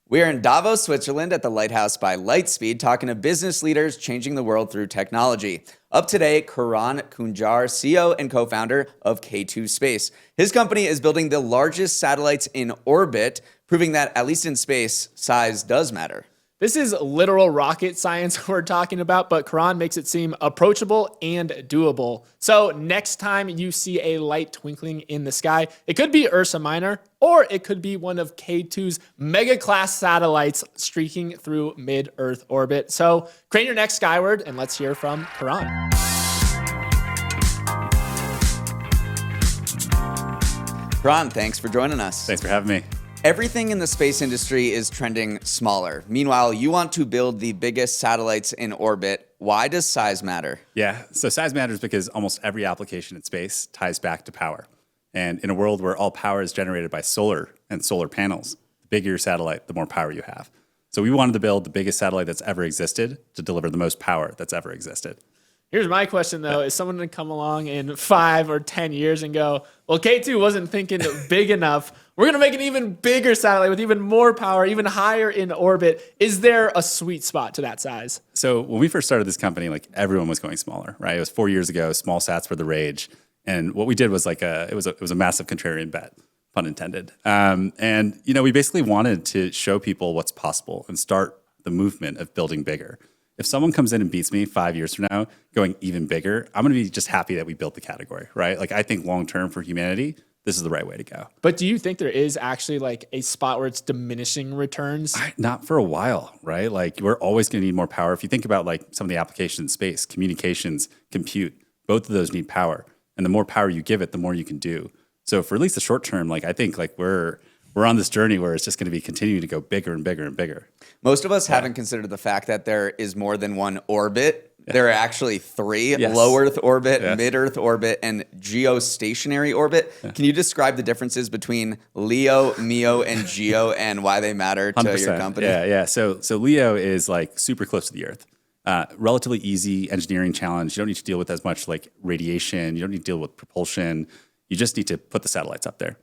We are in Davos, Switzerland at the Lighthouse by Lightspeed, talking to business leaders changing the world through technology. Up today, Karan Kunjur, CEO and co-founder of K2 Space. His company is building the largest satellites in orbit, proving that, at least in space, size does matter. This is literal rocket science we're talking about, but Karan makes it seem approachable and doable. So next time you see a light twinkling in the sky, it could be Ursa Minor, or it could be one of K2's mega-class satellites streaking through mid-Earth orbit. So crane your neck skyward, and let's hear from Karan. Karan, thanks for joining us. Thanks for having me. Everything in the space industry is trending smaller. Meanwhile, you want to build the biggest satellites in orbit. Why does size matter? Yeah, so size matters because almost every application in space ties back to power. And in a world where all power is generated by solar and solar panels, the bigger your satellite, the more power you have. So we wanted to build the biggest satellite that's ever existed to deliver the most power that's ever existed. Here's my question, though. Is someone going to come along in 5 or 10 years and go, well, K2 wasn't thinking big enough. We're going to make an even bigger satellite with even more power, even higher in orbit. Is there a sweet spot to that size? So when we first started this company, like everyone was going smaller, right? It was 4 years ago. Small sats were the rage. And what we did was it was a massive contrarian bet, pun intended. And, we basically wanted to show people what's possible and start the movement of building bigger. If someone comes in and beats me 5 years from now, going even bigger, I'm going to be just happy that we built the category, right? Like I think long-term for humanity, this is the right way to go. But do you think there is actually like a spot where it's diminishing returns? Not for a while, right? Like we're always going to need more power. If you think about like some of the applications in space, communications, compute, both of those need power. And the more power you give it, the more you can do. So for at least the short term, like I think like we're on this journey where it's just going to be continuing to go bigger and bigger and bigger. Most of us haven't considered the fact that there is more than one orbit. There are actually 3, low Earth orbit, mid-Earth orbit, and geostationary orbit. Can you describe the differences between LEO, MEO, and GEO and why they matter to 100%. your company? Yeah. So LEO is like super close to the Earth. Relatively easy engineering challenge. You don't need to deal with as much like radiation. You don't need to deal with propulsion. You just need to put the satellites up there.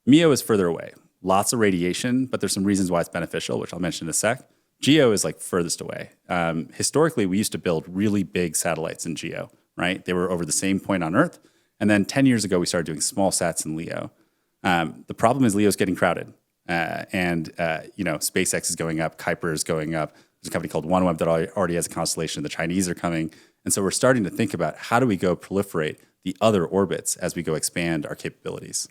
MEO is further away. Lots of radiation, but there's some reasons why it's beneficial, which I'll mention in a sec. GEO is like furthest away. Historically, we used to build really big satellites in GEO, right? They were over the same point on Earth. And then 10 years ago, we started doing small sats in LEO. The problem is LEO's getting crowded. SpaceX is going up, Kuiper is going up. There's a company called OneWeb that already has a constellation. The Chinese are coming. And so we're starting to think about how do we go proliferate the other orbits as we go expand our capabilities.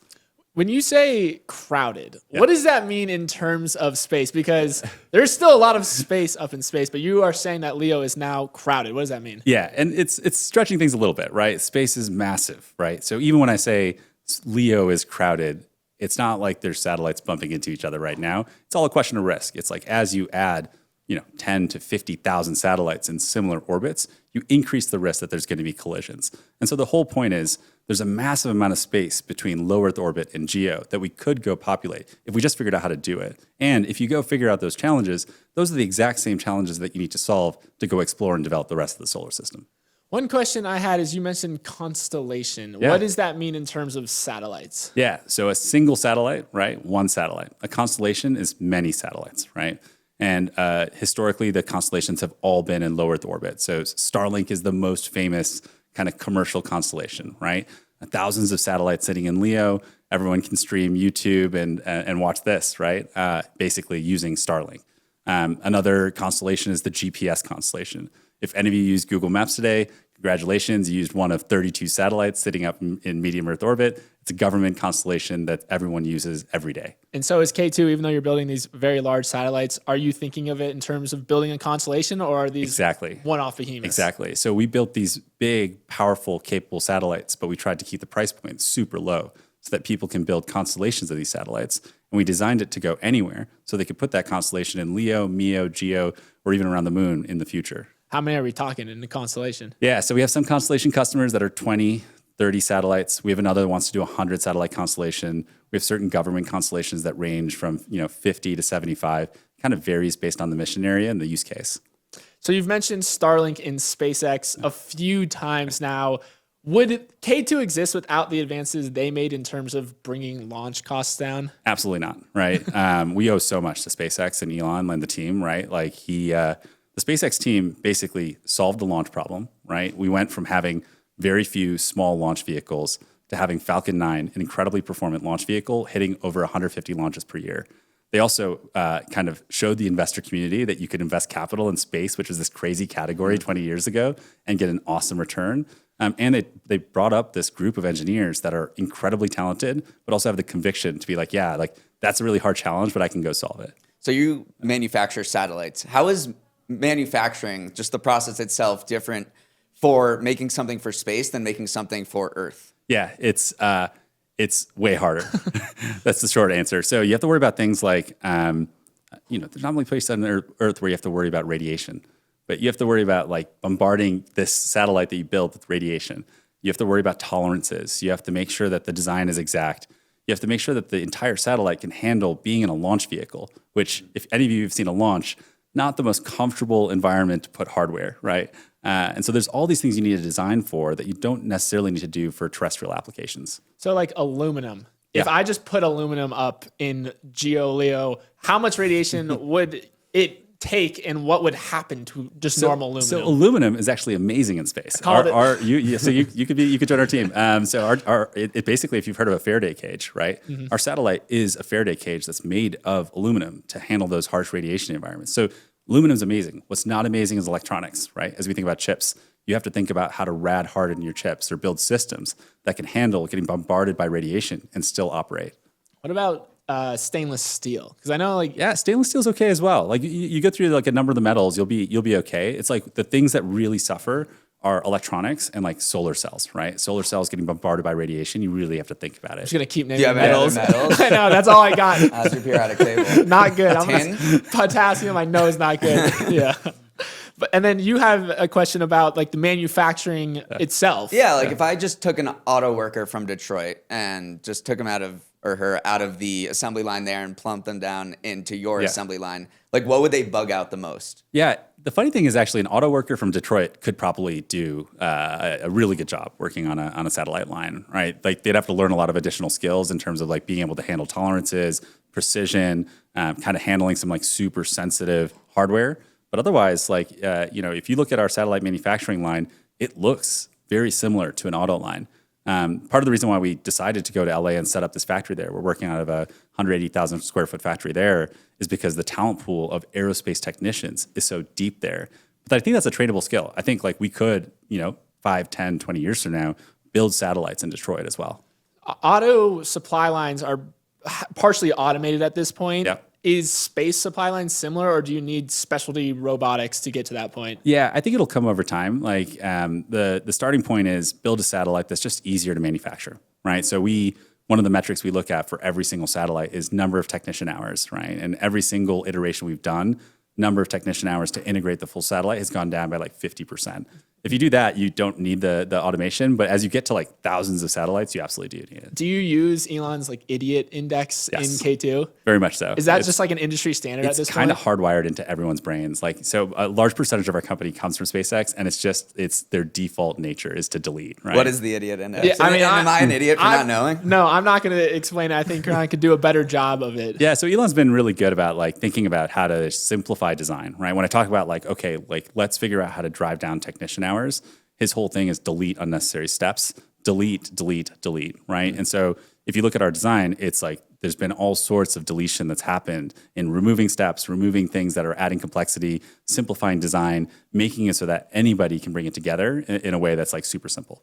When you say crowded, what does that mean in terms of space? Because there's still a lot of space up in space, but you are saying that LEO is now crowded. What does that mean? Yeah, and it's stretching things a little bit, right? Space is massive, right? So even when I say LEO is crowded, it's not like there's satellites bumping into each other right now. It's all a question of risk. It's like as you add 10 to 50,000 satellites in similar orbits, you increase the risk that there's going to be collisions. And so the whole point is there's a massive amount of space between low Earth orbit and GEO that we could go populate if we just figured out how to do it. And if you go figure out those challenges, those are the exact same challenges that you need to solve to go explore and develop the rest of the solar system. One question I had is you mentioned constellation. Yeah. What does that mean in terms of satellites? Yeah, so a single satellite, right? One satellite. A constellation is many satellites, right? And historically, the constellations have all been in low Earth orbit. So Starlink is the most famous kind of commercial constellation, right? Thousands of satellites sitting in LEO. Everyone can stream YouTube and watch this, right? Basically using Starlink. Another constellation is the GPS constellation. If any of you use Google Maps today, congratulations, you used one of 32 satellites sitting up in medium Earth orbit. It's a government constellation that everyone uses every day. And so is K2, even though you're building these very large satellites, are you thinking of it in terms of building a constellation, or are these one-off behemoths? Exactly. So we built these big, powerful, capable satellites, but we tried to keep the price point super low so that people can build constellations of these satellites. And we designed it to go anywhere so they could put that constellation in LEO, MEO, GEO, or even around the moon in the future. How many are we talking in the constellation? Yeah, so we have some constellation customers that are 20, 30 satellites. We have another that wants to do a 100 satellite constellation. We have certain government constellations that range from 50 to 75. Kind of varies based on the mission area and the use case. So you've mentioned Starlink in SpaceX a few times now. Would K2 exist without the advances they made in terms of bringing launch costs down? Absolutely not, right? We owe so much to SpaceX and Elon and the team, right? Like the SpaceX team basically solved the launch problem, right? We went from having very few small launch vehicles to having Falcon 9, an incredibly performant launch vehicle, hitting over 150 launches per year. They also kind of showed the investor community that you could invest capital in space, which was this crazy category 20 years ago, and get an awesome return. And they brought up this group of engineers that are incredibly talented, but also have the conviction to be like, yeah, like that's a really hard challenge, but I can go solve it. So you manufacture satellites. How is manufacturing, just the process itself, different for making something for space than making something for Earth? Yeah, it's way harder. That's the short answer. So you have to worry about things like, there's not many places on Earth where you have to worry about radiation. But you have to worry about like bombarding this satellite that you built with radiation. You have to worry about tolerances. You have to make sure that the design is exact. You have to make sure that the entire satellite can handle being in a launch vehicle, which if any of you have seen a launch, not the most comfortable environment to put hardware, right? And so there's all these things you need to design for that you don't necessarily need to do for terrestrial applications. So like aluminum. If I just put aluminum up in GeoLeo, how much radiation would it take, and what would happen to just normal aluminum? So aluminum is actually amazing in space. So you could join our team. It basically, if you've heard of a Faraday cage, right? Mm-hmm. Our satellite is a Faraday cage that's made of aluminum to handle those harsh radiation environments. So aluminum is amazing. What's not amazing is electronics, right? As we think about chips, you have to think about how to rad harden your chips or build systems that can handle getting bombarded by radiation and still operate. What about stainless steel? Because I know, stainless steel is okay as well. Like you go through like a number of the metals, you'll be okay. It's like the things that really suffer are electronics and like solar cells, right? Solar cells getting bombarded by radiation. You really have to think about it. I'm just gonna keep naming metals. metals. I know, that's all I got. How's your periodic table? Not good. Tin? Potassium. I know is not good. Yeah. And then you have a question about like the manufacturing itself. Yeah, like if I just took an auto worker from Detroit and just took him out of the assembly line there and plumped them down into your assembly line, like what would they bug out the most? Yeah, the funny thing is actually an auto worker from Detroit could probably do a really good job working on a satellite line, right? Like they'd have to learn a lot of additional skills in terms of like being able to handle tolerances, precision, kind of handling some like super sensitive hardware. But otherwise, like, if you look at our satellite manufacturing line, it looks very similar to an auto line. Part of the reason why we decided to go to LA and set up this factory there, we're working out of a 180,000 square foot factory there, is because the talent pool of aerospace technicians is so deep there. But I think that's a trainable skill. I think like we could, 5, 10, 20 years from now, build satellites in Detroit as well. Auto supply lines are partially automated at this point. Yeah. Is space supply line similar, or do you need specialty robotics to get to that point? Yeah, I think it'll come over time. Like the starting point is build a satellite that's just easier to manufacture, right? So one of the metrics we look at for every single satellite is number of technician hours, right? And every single iteration we've done, number of technician hours to integrate the full satellite has gone down by like 50%. If you do that, you don't need the automation. But as you get to like thousands of satellites, you absolutely do need it. Do you use Elon's like idiot index in K2? Very much so. Is that just like an industry standard at this point? It's kind of hardwired into everyone's brains. Like, so a large percentage of our company comes from SpaceX, and it's their default nature is to delete, right? What is the idiot index? Yeah, am I an idiot for not knowing? No, I'm not going to explain it. I think Karan could do a better job of it. Yeah, so Elon's been really good about like thinking about how to simplify design, right? When I talk about like, okay, like let's figure out how to drive down technician hours, his whole thing is delete unnecessary steps, delete, right? And so if you look at our design, it's like there's been all sorts of deletion that's happened in removing steps, removing things that are adding complexity, simplifying design, making it so that anybody can bring it together in a way that's like super simple.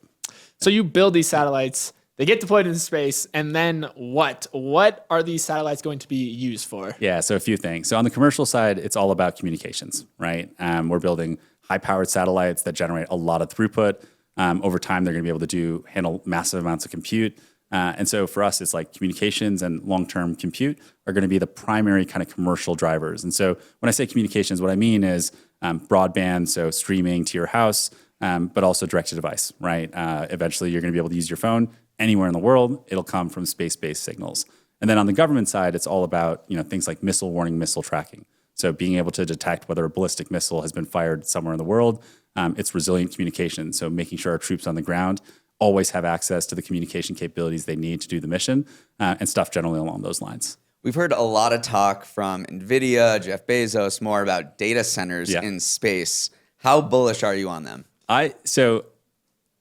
So you build these satellites, they get deployed into space, and then what? What are these satellites going to be used for? Yeah, so a few things. So on the commercial side, it's all about communications, right? We're building high-powered satellites that generate a lot of throughput. Over time, they're going to be able to handle massive amounts of compute. And so for us, it's like communications and long-term compute are going to be the primary kind of commercial drivers. And so when I say communications, what I mean is broadband, so streaming to your house, but also direct-to-device, right? Eventually, you're going to be able to use your phone anywhere in the world. It'll come from space-based signals. And then on the government side, it's all about things like missile warning, missile tracking. So being able to detect whether a ballistic missile has been fired somewhere in the world, it's resilient communication. So making sure our troops on the ground always have access to the communication capabilities they need to do the mission, and stuff generally along those lines. We've heard a lot of talk from NVIDIA, Jeff Bezos, more about data centers in space. How bullish are you on them? So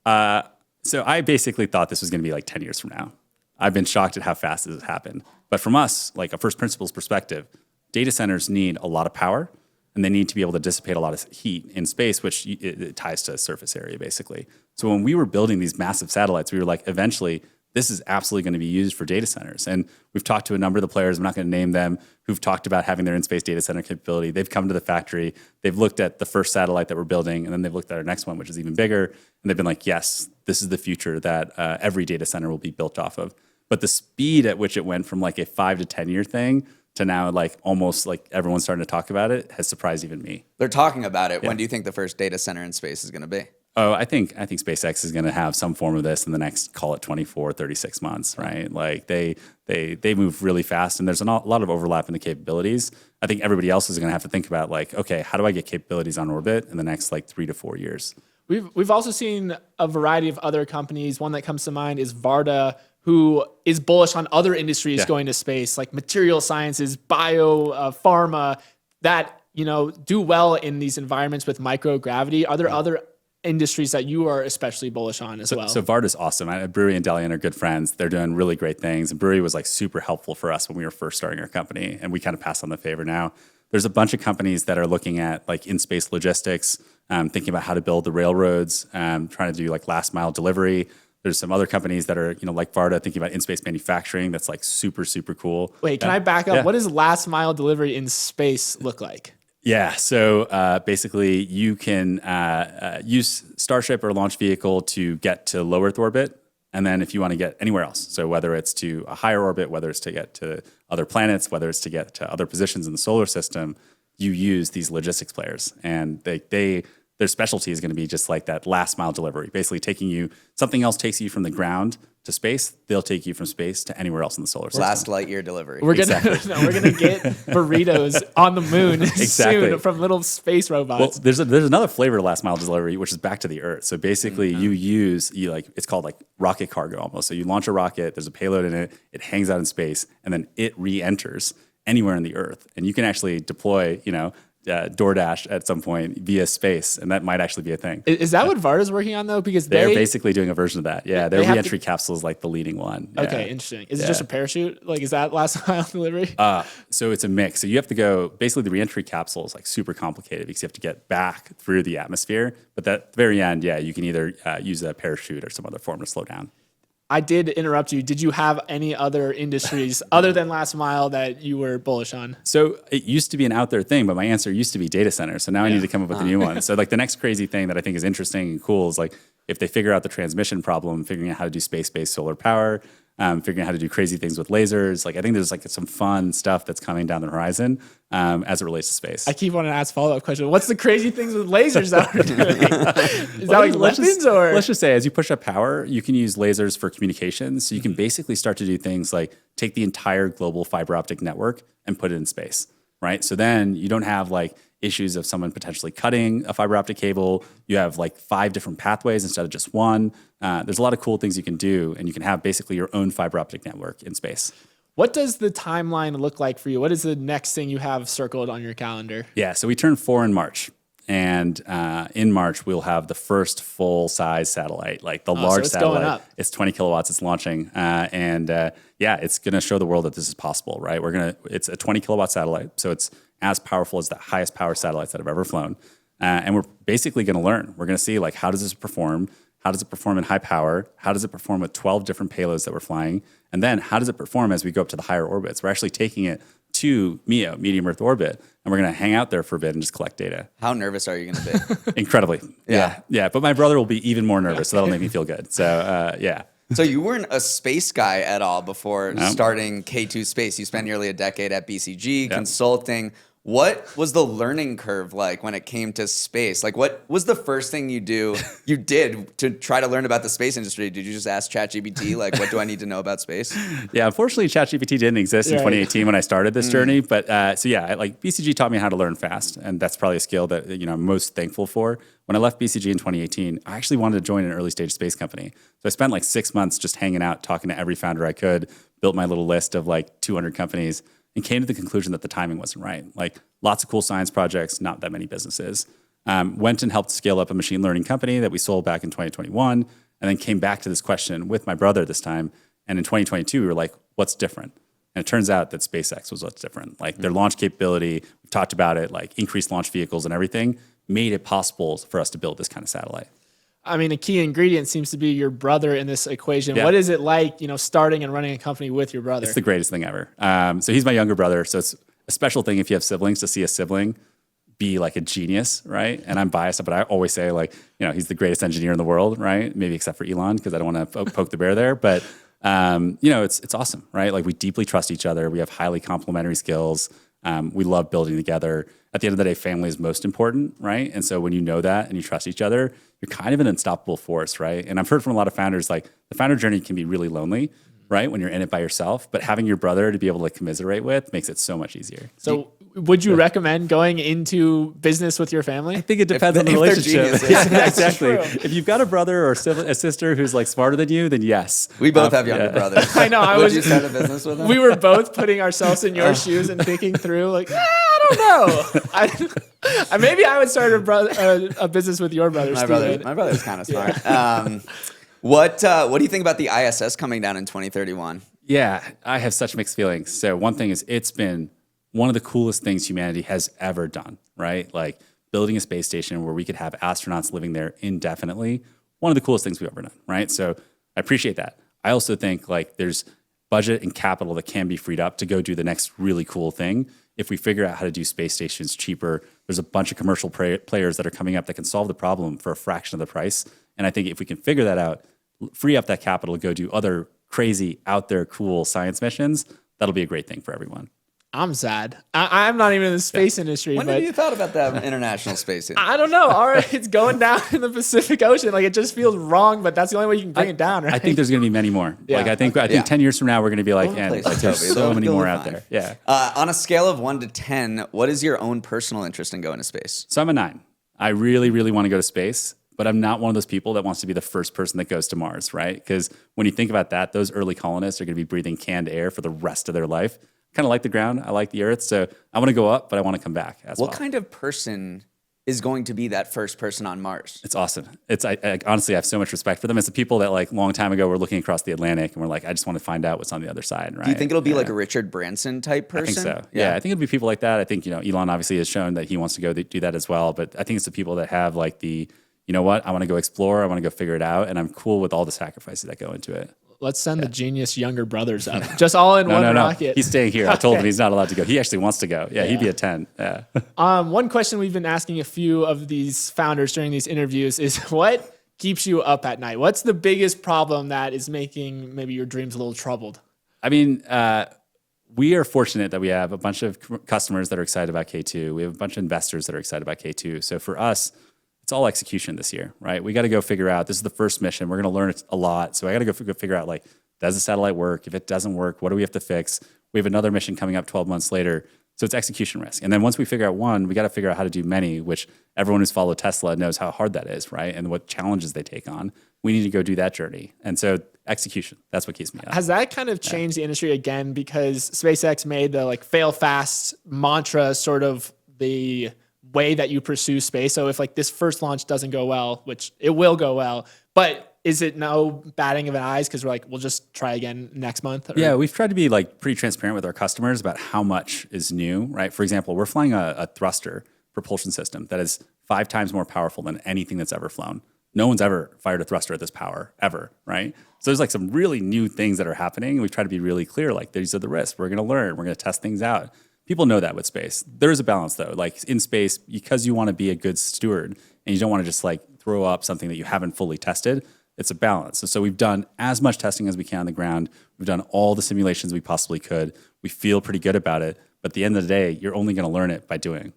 I basically thought this was going to be like 10 years from now. I've been shocked at how fast this has happened. But from us, like a first principles perspective, data centers need a lot of power, and they need to be able to dissipate a lot of heat in space, which it ties to surface area, basically. So when we were building these massive satellites, we were like, eventually, this is absolutely going to be used for data centers. And we've talked to a number of the players, I'm not going to name them, who've talked about having their in-space data center capability. They've come to the factory, they've looked at the first satellite that we're building, and then they've looked at our next one, which is even bigger. And they've been like, yes, this is the future that every data center will be built off of. But the speed at which it went from like a 5 to 10 year thing to now like almost like everyone's starting to talk about it has surprised even me. They're talking about it. Yeah. When do you think the first data center in space is going to be? Oh, I think SpaceX is going to have some form of this in the next, call it 24, 36 months, right? Like they move really fast, and there's a lot of overlap in the capabilities. I think everybody else is going to have to think about like, okay, how do I get capabilities on orbit in the next like 3 to 4 years? We've also seen a variety of other companies. One that comes to mind is Varda, who is bullish on other industries going to space, like material sciences, bio, pharma, that do well in these environments with microgravity. Are there other industries that you are especially bullish on as well? So Varda's awesome. Brewery and Delian are good friends. They're doing really great things. And Brewery was like super helpful for us when we were first starting our company, and we kind of passed on the favor now. There's a bunch of companies that are looking at like in-space logistics, thinking about how to build the railroads, trying to do like last mile delivery. There's some other companies that are, like Varda, thinking about in-space manufacturing. That's like super, super cool. Wait, can I back up? Yeah. What does last mile delivery in space look like? Yeah, so basically you can use Starship or launch vehicle to get to low Earth orbit, and then if you want to get anywhere else, so whether it's to a higher orbit, whether it's to get to other planets, whether it's to get to other positions in the solar system, you use these logistics players, and their specialty is going to be just like that last mile delivery, basically something else takes you from the ground to space, they'll take you from space to anywhere else in the solar system. Last light year delivery. We're gonna get burritos on the moon soon from little space robots. Well, there's another flavor to last mile delivery, which is back to the Earth. So basically, it's called like rocket cargo almost. So you launch a rocket, there's a payload in it, it hangs out in space, and then it re-enters anywhere in the Earth, and you can actually deploy, DoorDash at some point via space, and that might actually be a thing. Is that what Varda's working on though? Because they're basically doing a version of that. Yeah, their re-entry capsule is like the leading one. Okay, interesting. Is it just a parachute? Like, is that last mile delivery? So it's a mix. So you have to go. Basically, the re-entry capsule is like super complicated because you have to get back through the atmosphere. But at the very end, you can either use a parachute or some other form to slow down. I did interrupt you. Did you have any other industries other than last mile that you were bullish on? So it used to be an out there thing, but my answer used to be data centers. So now I need to come up with a new one. So like the next crazy thing that I think is interesting and cool is like if they figure out the transmission problem, figuring out how to do space-based solar power, figuring out how to do crazy things with lasers. Like I think there's like some fun stuff that's coming down the horizon as it relates to space. I keep wanting to ask follow-up question. What's the crazy things with lasers that we're doing? Is that like weapons or? Let's just say as you push up power, you can use lasers for communications. So you can basically start to do things like take the entire global fiber optic network and put it in space, right? So then you don't have like issues of someone potentially cutting a fiber optic cable. You have like 5 different pathways instead of just one. There's a lot of cool things you can do, and you can have basically your own fiber optic network in space. What does the timeline look like for you? What is the next thing you have circled on your calendar? Yeah, so we turn 4 in March. And in March, we'll have the first full-size satellite, like the large satellite. Going up. It's 20 kilowatts. It's launching, it's going to show the world that this is possible, right? It's a 20 kilowatt satellite, so it's as powerful as the highest power satellites that have ever flown. And we're basically going to learn. We're going to see like how does this perform? How does it perform in high power? How does it perform with 12 different payloads that we're flying? And then how does it perform as we go up to the higher orbits? We're actually taking it to MEO, medium Earth orbit, and we're going to hang out there for a bit and just collect data. How nervous are you going to be? Incredibly. Yeah. But my brother will be even more nervous, so that'll make me feel good. So, So you weren't a space guy at all before starting K2 Space. You spent nearly a decade at BCG consulting. What was the learning curve like when it came to space? Like, what was the first thing you did to try to learn about the space industry? Did you just ask ChatGPT, like, what do I need to know about space? Yeah, unfortunately, ChatGPT didn't exist in 2018 when I started this journey. But like BCG taught me how to learn fast, and that's probably a skill that I'm most thankful for. When I left BCG in 2018, I actually wanted to join an early stage space company. So I spent like 6 months just hanging out, talking to every founder I could, built my little list of like 200 companies, and came to the conclusion that the timing wasn't right. Like lots of cool science projects, not that many businesses. Went and helped scale up a machine learning company that we sold back in 2021, and then came back to this question with my brother this time. And in 2022, we were like, what's different? And it turns out that SpaceX was what's different. Like their launch capability, we've talked about it, like increased launch vehicles and everything, made it possible for us to build this kind of satellite. I mean, a key ingredient seems to be your brother in this equation. Yeah. What is it like, starting and running a company with your brother? It's the greatest thing ever. So he's my younger brother. So it's a special thing if you have siblings to see a sibling be like a genius, right? And I'm biased, but I always say like, he's the greatest engineer in the world, right? Maybe except for Elon, because I don't want to poke the bear there. But, it's awesome, right? Like we deeply trust each other. We have highly complementary skills. We love building together. At the end of the day, family is most important, right? And so when you know that and you trust each other, you're kind of an unstoppable force, right? And I've heard from a lot of founders, like the founder journey can be really lonely, right? When you're in it by yourself, but having your brother to be able to commiserate with makes it so much easier. So would you recommend going into business with your family? I think it depends on the relationship. Yeah, exactly. If you've got a brother or a sister who's like smarter than you, then yes. We both have younger brothers. I know. Would you start a business with them? We were both putting ourselves in your shoes and thinking through like, I don't know. Maybe I would start a business with your brother, Steven. My brother's kind of smart. Yeah. What do you think about the ISS coming down in 2031? Yeah, I have such mixed feelings. So one thing is it's been one of the coolest things humanity has ever done, right? Like building a space station where we could have astronauts living there indefinitely. One of the coolest things we've ever done, right? So I appreciate that. I also think like there's budget and capital that can be freed up to go do the next really cool thing. If we figure out how to do space stations cheaper, there's a bunch of commercial players that are coming up that can solve the problem for a fraction of the price. And I think if we can figure that out, free up that capital to go do other crazy, out there, cool science missions, that'll be a great thing for everyone. I'm sad. I'm not even in the space industry. When have you thought about that international space? I don't know. All right, it's going down in the Pacific Ocean. Like it just feels wrong, but that's the only way you can bring it down, right? I think there's going to be many more. Yeah. Like I think 10 years from now we're going to be like, there's so many more out there. Yeah. On a scale of 1 to 10, what is your own personal interest in going to space? So I'm a 9. I really, really want to go to space, but I'm not one of those people that wants to be the first person that goes to Mars, right? Because when you think about that, those early colonists are going to be breathing canned air for the rest of their life. Kind of like the ground. I like the earth. So I want to go up, but I want to come back as well. What kind of person is going to be that first person on Mars? It's awesome. I honestly have so much respect for them. It's the people that like long time ago were looking across the Atlantic and were like, I just want to find out what's on the other side, right? Do you think it'll be like a Richard Branson type person? I think so. Yeah, I think it'll be people like that. I think, Elon obviously has shown that he wants to go do that as well. But I think it's the people that have like I want to go explore. I want to go figure it out. And I'm cool with all the sacrifices that go into it. Let's send the genius younger brothers up. Just all in one rocket. He's staying here. I told him he's not allowed to go. He actually wants to go. Yeah, he'd be a 10. Yeah. One question we've been asking a few of these founders during these interviews is what keeps you up at night? What's the biggest problem that is making maybe your dreams a little troubled? I mean, we are fortunate that we have a bunch of customers that are excited about K2. We have a bunch of investors that are excited about K2. So for us, it's all execution this year, right? We got to go figure out, this is the first mission. We're going to learn a lot. So I got to go figure out, like, does the satellite work? If it doesn't work, what do we have to fix? We have another mission coming up 12 months later. So it's execution risk. And then once we figure out one, we got to figure out how to do many, which everyone who's followed Tesla knows how hard that is, right? And what challenges they take on. We need to go do that journey. And so execution, that's what keeps me up. Has that kind of changed the industry again? Because SpaceX made the like fail fast mantra sort of the way that you pursue space. So if like this first launch doesn't go well, which it will go well, but is it no batting of an eyes because we're like, we'll just try again next month? Or? Yeah, we've tried to be like pretty transparent with our customers about how much is new, right? For example, we're flying a thruster propulsion system that is 5 times more powerful than anything that's ever flown. No one's ever fired a thruster at this power, ever, right? So there's like some really new things that are happening. And we try to be really clear, like these are the risks. We're going to learn. We're going to test things out. People know that with space. There is a balance though. Like in space, because you want to be a good steward and you don't want to just like throw up something that you haven't fully tested, it's a balance. And so we've done as much testing as we can on the ground. We've done all the simulations we possibly could. We feel pretty good about it. But at the end of the day, you're only going to learn it by doing.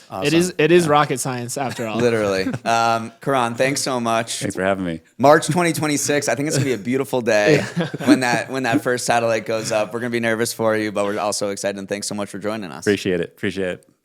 Awesome. It is rocket science after all. Literally. Karan, thanks so much. Thanks for having me. March 2026. I think it's gonna be a beautiful day when that first satellite goes up. We're gonna be nervous for you, but we're also excited. And thanks so much for joining us. Appreciate it.